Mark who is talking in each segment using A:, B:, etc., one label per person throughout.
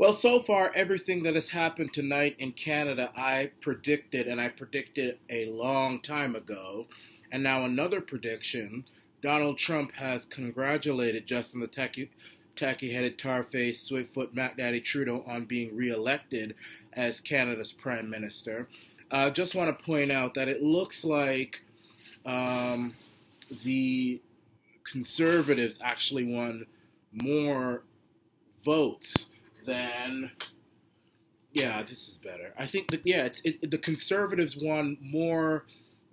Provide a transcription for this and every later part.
A: Well, so far, everything that has happened tonight in Canada, I predicted, and I predicted a long time ago. And now another prediction. Donald Trump has congratulated Justin the tacky-headed, tar-faced, swift-foot Mac Daddy Trudeau on being reelected as Canada's Prime Minister. Just want to point out that it looks like um, the Conservatives actually won more votes than. Yeah, this is better. I think that the Conservatives won more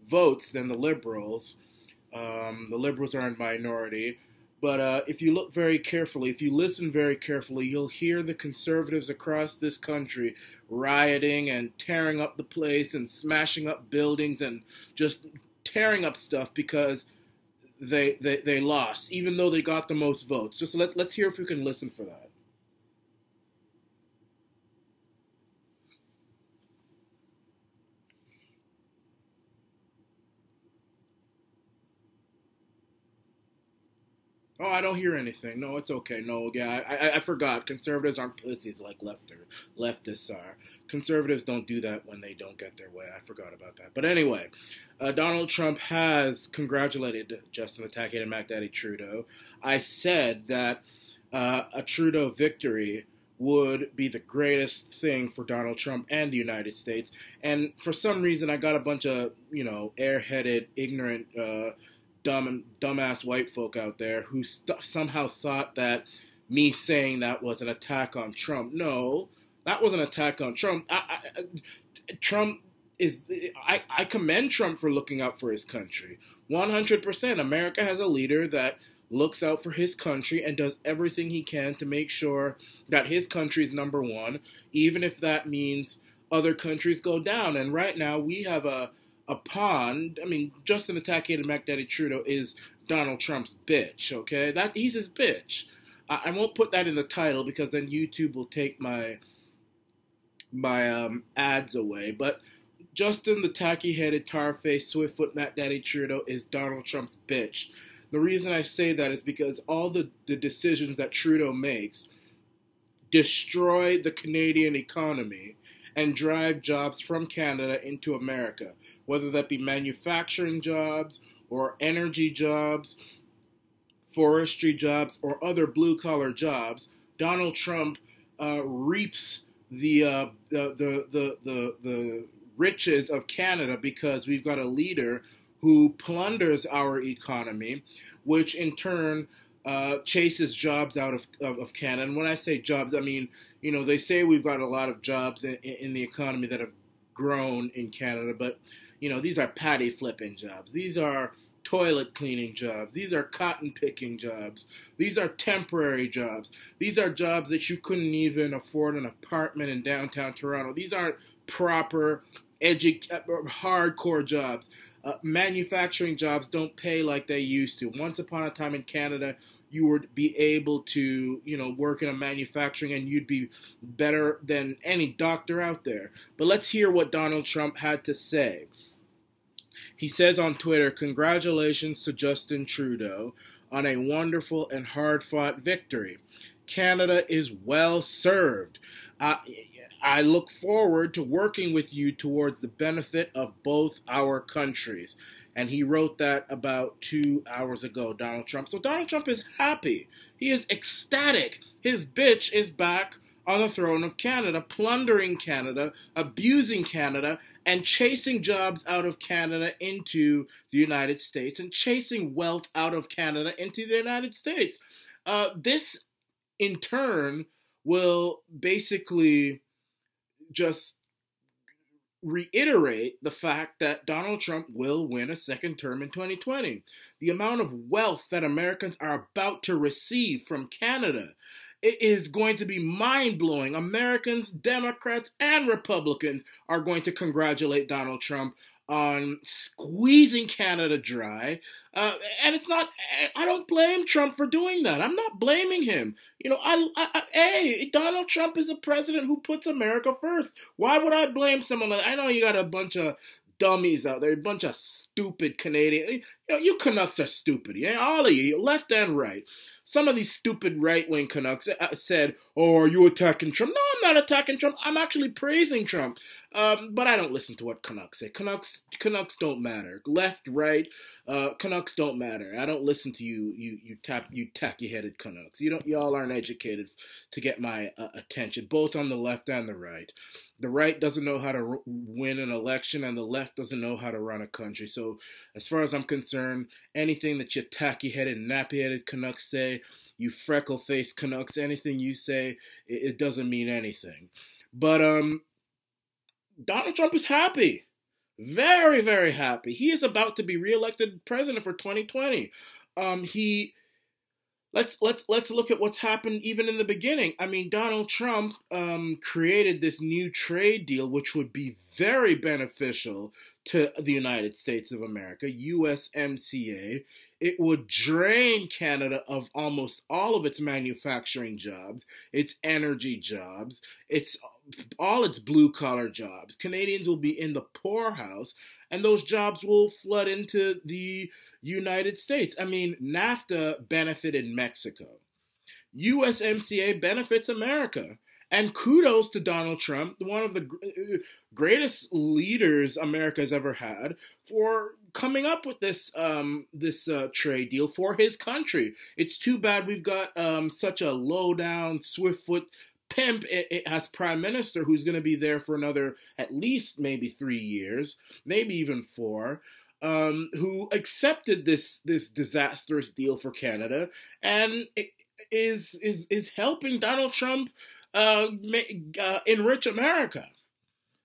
A: votes than the Liberals. The Liberals are in minority, but if you look very carefully, if you listen very carefully, you'll hear the Conservatives across this country rioting and tearing up the place and smashing up buildings and just tearing up stuff because they lost, even though they got the most votes. Just let's hear if we can listen for that. Oh, I don't hear anything. No, it's okay. No, yeah, I forgot. Conservatives aren't pussies like leftists are. Conservatives don't do that when they don't get their way. I forgot about that. But anyway, Donald Trump has congratulated Justin the Tacky and Mac Daddy Trudeau. I said that a Trudeau victory would be the greatest thing for Donald Trump and the United States. And for some reason, I got a bunch of, airheaded, ignorant, dumbass white folk out there who somehow thought that me saying that was an attack on Trump. No, that was an attack on Trump. Trump is. I commend Trump for looking out for his country. 100%. America has a leader that looks out for his country and does everything he can to make sure that his country is number one, even if that means other countries go down. And right now we have a pawn. I mean, Justin the Tacky Mac Daddy Trudeau is Donald Trump's bitch, okay? He's his bitch. I won't put that in the title because then YouTube will take my ads away. But Justin the tacky-headed, tar-faced, swift-foot Mac Daddy Trudeau is Donald Trump's bitch. The reason I say that is because all the decisions that Trudeau makes destroy the Canadian economy and drive jobs from Canada into America, whether that be manufacturing jobs or energy jobs, forestry jobs, or other blue-collar jobs. Donald Trump reaps the riches of Canada because we've got a leader who plunders our economy, which in turn chases jobs out of Canada. And when I say jobs, I mean, they say we've got a lot of jobs in the economy that have grown in Canada, but, these are patty flipping jobs. These are toilet cleaning jobs. These are cotton picking jobs. These are temporary jobs. These are jobs that you couldn't even afford an apartment in downtown Toronto. These aren't proper, hardcore jobs. Manufacturing jobs don't pay like they used to. Once upon a time in Canada, you would be able to, work in a manufacturing and you'd be better than any doctor out there. But let's hear what Donald Trump had to say. He says on Twitter, "Congratulations to Justin Trudeau on a wonderful and hard-fought victory. Canada is well served. I look forward to working with you towards the benefit of both our countries." And he wrote that about 2 hours ago, Donald Trump. So Donald Trump is happy. He is ecstatic. His bitch is back on the throne of Canada, plundering Canada, abusing Canada, and chasing jobs out of Canada into the United States, and chasing wealth out of Canada into the United States. This, in turn, will basically just reiterate the fact that Donald Trump will win a second term in 2020. The amount of wealth that Americans are about to receive from Canada, it is going to be mind-blowing. Americans, Democrats, and Republicans are going to congratulate Donald Trump on squeezing Canada dry. And it's not, I don't blame Trump for doing that. I'm not blaming him. Hey, Donald Trump is a president who puts America first. Why would I blame someone like, I know you got a bunch of dummies out there, a bunch of stupid Canadian. You Canucks are stupid. Yeah, all of you, left and right. Some of these stupid right-wing Canucks said, "Oh, are you attacking Trump?" No, I'm not attacking Trump. I'm actually praising Trump. But I don't listen to what Canucks say. Canucks don't matter. Left, right, Canucks don't matter. I don't listen to you tacky-headed Canucks. Y'all aren't educated to get my attention, both on the left and the right. The right doesn't know how to win an election, and the left doesn't know how to run a country. So, as far as I'm concerned, anything that you tacky-headed, nappy-headed Canucks say, you freckle-faced Canucks, anything you say, it doesn't mean anything. But Donald Trump is happy. Very, very happy. He is about to be reelected president for 2020. Let's look at what's happened even in the beginning. I mean, Donald Trump created this new trade deal, which would be very beneficial to the United States of America, USMCA. It would drain Canada of almost all of its manufacturing jobs, its energy jobs, all its blue-collar jobs. Canadians will be in the poorhouse, and those jobs will flood into the United States. I mean, NAFTA benefited Mexico. USMCA benefits America. And kudos to Donald Trump, one of the greatest leaders America has ever had, for coming up with this trade deal for his country. It's too bad we've got such a low-down, swift-foot pimp as prime minister who's going to be there for another at least maybe 3 years, maybe even 4. Who accepted this disastrous deal for Canada and is helping Donald Trump enrich America.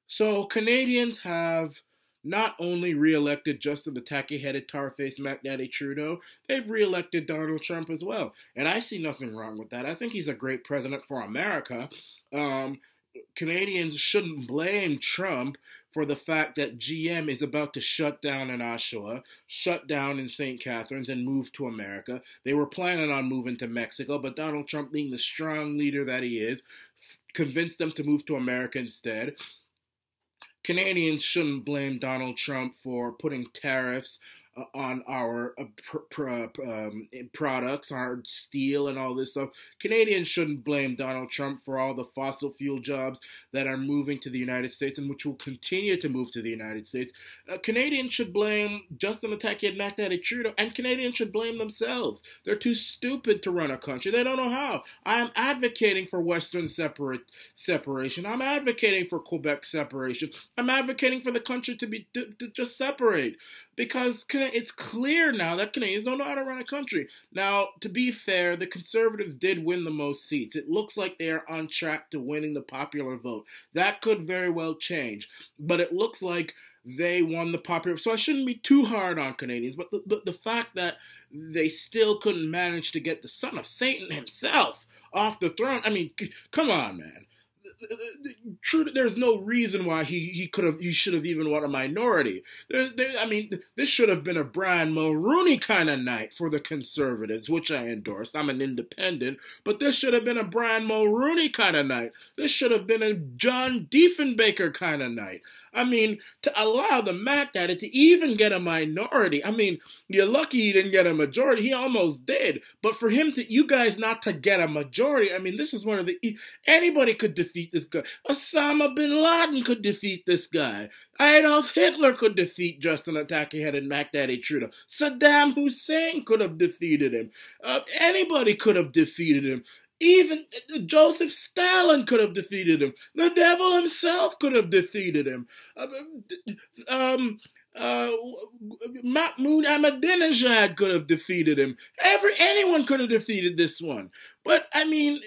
A: So Canadians have not only re-elected Justin the tacky-headed tar-faced Mac Daddy Trudeau, they've re-elected Donald Trump as well. And I see nothing wrong with that. I think he's a great president for America. Canadians shouldn't blame Trump for the fact that GM is about to shut down in Oshawa, shut down in St. Catharines, and move to America. They were planning on moving to Mexico, but Donald Trump, being the strong leader that he is, convinced them to move to America instead. Canadians shouldn't blame Donald Trump for putting tariffs on our products, our steel and all this stuff. Canadians shouldn't blame Donald Trump for all the fossil fuel jobs that are moving to the United States and which will continue to move to the United States. Canadians should blame Justin the tacky-headed Mac Daddy Trudeau, and Canadians should blame themselves. They're too stupid to run a country. They don't know how. I am advocating for Western separation. I'm advocating for Quebec separation. I'm advocating for the country to just separate. Because it's clear now that Canadians don't know how to run a country. Now, to be fair, the Conservatives did win the most seats. It looks like they are on track to winning the popular vote. That could very well change. But it looks like they won the popular. So I shouldn't be too hard on Canadians. But the fact that they still couldn't manage to get the son of Satan himself off the throne. I mean, come on, man. There's no reason why he should have even won a minority. I mean, this should have been a Brian Mulroney kind of night for the Conservatives, which I endorsed. I'm an independent, but this should have been a Brian Mulroney kind of night. This should have been a John Diefenbaker kind of night. I mean, to allow the Mac Daddy to even get a minority. I mean, you're lucky he didn't get a majority. He almost did. But for you guys not to get a majority, I mean, this is one of anybody could defeat this guy. Osama bin Laden could defeat this guy. Adolf Hitler could defeat Justin the tacky-headed Mac Daddy Trudeau. Saddam Hussein could have defeated him. Anybody could have defeated him. Even Joseph Stalin could have defeated him. The devil himself could have defeated him. Mahmoud Ahmadinejad could have defeated him. Anyone could have defeated this one. But, I mean,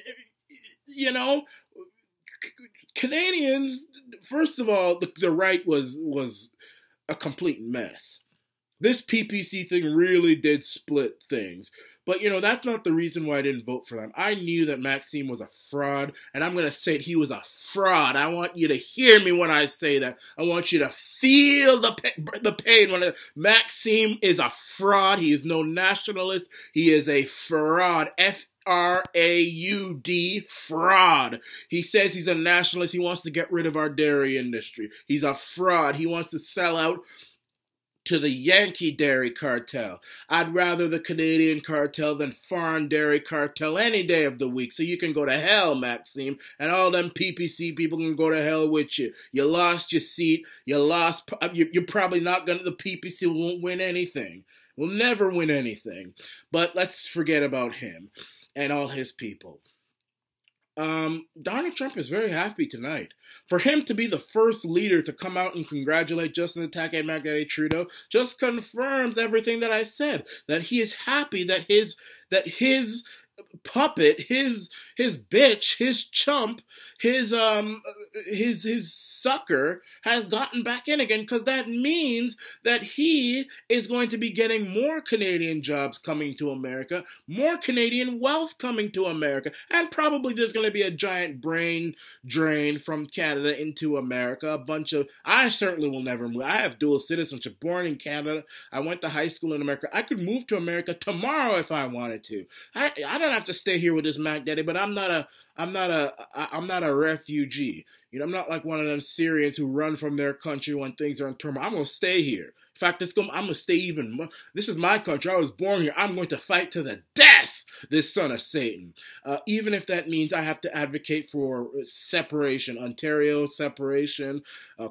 A: Canadians, first of all, the right was a complete mess. This PPC thing really did split things. But, that's not the reason why I didn't vote for them. I knew that Maxime was a fraud, and I'm going to say it, he was a fraud. I want you to hear me when I say that. I want you to feel the pain when Maxime is a fraud. He is no nationalist. He is a fraud. F-R-A-U-D, fraud. He says he's a nationalist. He wants to get rid of our dairy industry. He's a fraud. He wants to sell out to the Yankee dairy cartel. I'd rather the Canadian cartel than foreign dairy cartel any day of the week. So you can go to hell, Maxime, and all them PPC people can go to hell with you. You lost your seat. You lost. You're probably not going to. The PPC won't win anything. Will never win anything. But let's forget about him and all his people. Donald Trump is very happy tonight. For him to be the first leader to come out and congratulate Justin Trudeau Trudeau just confirms everything that I said. That he is happy that his puppet, his bitch, his chump, his sucker has gotten back in again, because that means that he is going to be getting more Canadian jobs coming to America, more Canadian wealth coming to America, and probably there's going to be a giant brain drain from Canada into America. A bunch of, I certainly will never move. I have dual citizenship, born in Canada. I went to high school in America. I could move to America tomorrow if I wanted to. I don't have to stay here with this Mac Daddy, but I'm not a refugee. You know, I'm not like one of them Syrians who run from their country when things are in turmoil. I'm going to stay here. In fact, I'm going to stay even more. This is my country. I was born here. I'm going to fight to the death, this son of Satan. Even if that means I have to advocate for separation, Ontario separation,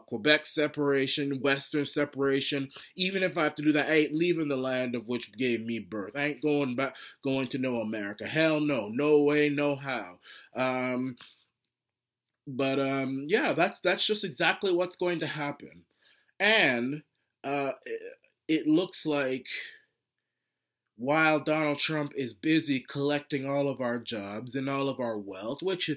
A: Quebec separation, Western separation. Even if I have to do that, I ain't leaving the land of which gave me birth. I ain't going to no America. Hell no. No way, no how. Yeah, that's just exactly what's going to happen. And it looks like while Donald Trump is busy collecting all of our jobs and all of our wealth, which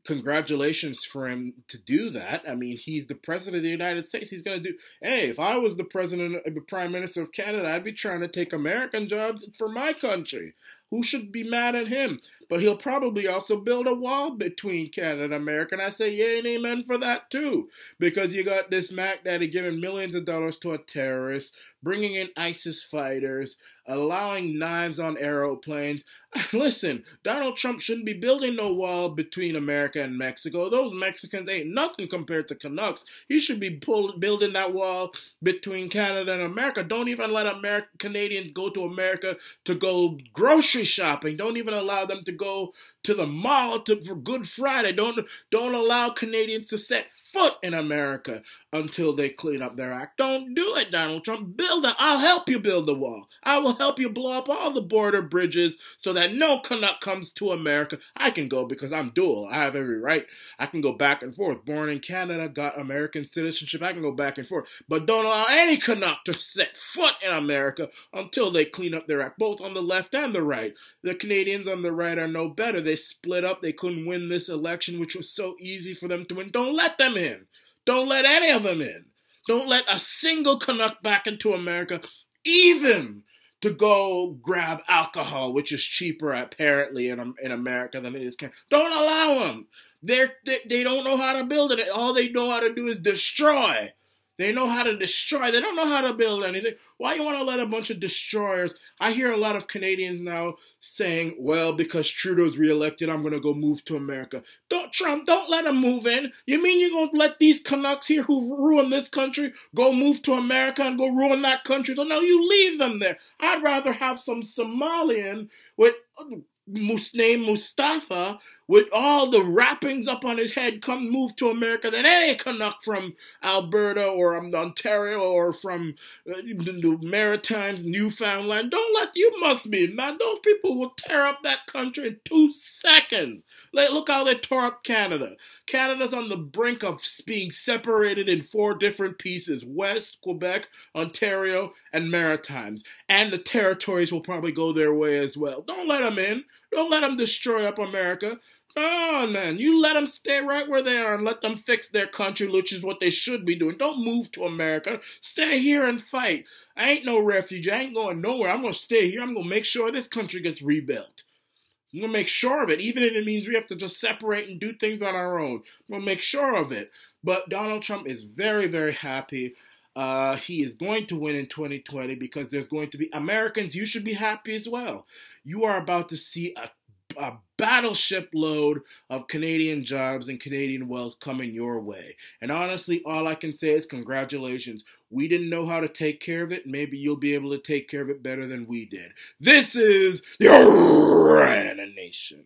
A: congratulations for him to do that. I mean, he's the president of the United States. He's going to do, hey, if I was the prime minister of Canada, I'd be trying to take American jobs for my country. Who should be mad at him? But he'll probably also build a wall between Canada and America. And I say yay and amen for that too. Because you got this Mac Daddy giving millions of dollars to a terrorist, bringing in ISIS fighters, allowing knives on aeroplanes. Listen, Donald Trump shouldn't be building no wall between America and Mexico. Those Mexicans ain't nothing compared to Canucks. He should be building that wall between Canada and America. Don't even let Canadians go to America to go grocery shopping. Don't even allow them to go to the mall for Good Friday. Don't allow Canadians to set foot in America until they clean up their act. Don't do it, Donald Trump. Build it. I'll help you build the wall. I will help you blow up all the border bridges so that no Canuck comes to America. I can go because I'm dual. I have every right. I can go back and forth. Born in Canada, got American citizenship. I can go back and forth. But don't allow any Canuck to set foot in America until they clean up their act, both on the left and the right. The Canadians on the right are no better. They split up. They couldn't win this election, which was so easy for them to win. Don't let them in. Don't let any of them in. Don't let a single Canuck back into America, even to go grab alcohol, which is cheaper apparently in America than it is Canada. Don't allow them. They don't know how to build it. All they know how to do is destroy. They know how to destroy. They don't know how to build anything. Why you want to let a bunch of destroyers? I hear a lot of Canadians now saying, well, because Trudeau's reelected, I'm going to go move to America. Trump, don't let him move in. You mean you're going to let these Canucks here who ruin this country go move to America and go ruin that country? So no, you leave them there. I'd rather have some Somalian with named Mustafa with all the wrappings up on his head come move to America than any Canuck from Alberta or Ontario or from the Maritimes, Newfoundland. You must be, man. Those people will tear up that country in 2 seconds. Look how they tore up Canada. Canada's on the brink of being separated in 4 different pieces: West, Quebec, Ontario, and Maritimes. And the territories will probably go their way as well. Don't let them in. Don't let them destroy up America. Oh, man, you let them stay right where they are and let them fix their country, which is what they should be doing. Don't move to America. Stay here and fight. I ain't no refugee. I ain't going nowhere. I'm going to stay here. I'm going to make sure this country gets rebuilt. I'm going to make sure of it, even if it means we have to just separate and do things on our own. I'm going to make sure of it. But Donald Trump is very, very happy. He is going to win in 2020 because there's going to be Americans. You should be happy as well. You are about to see a a battleship load of Canadian jobs and Canadian wealth coming your way. And honestly, all I can say is congratulations. We didn't know how to take care of it. Maybe you'll be able to take care of it better than we did. This is the Arana Nation.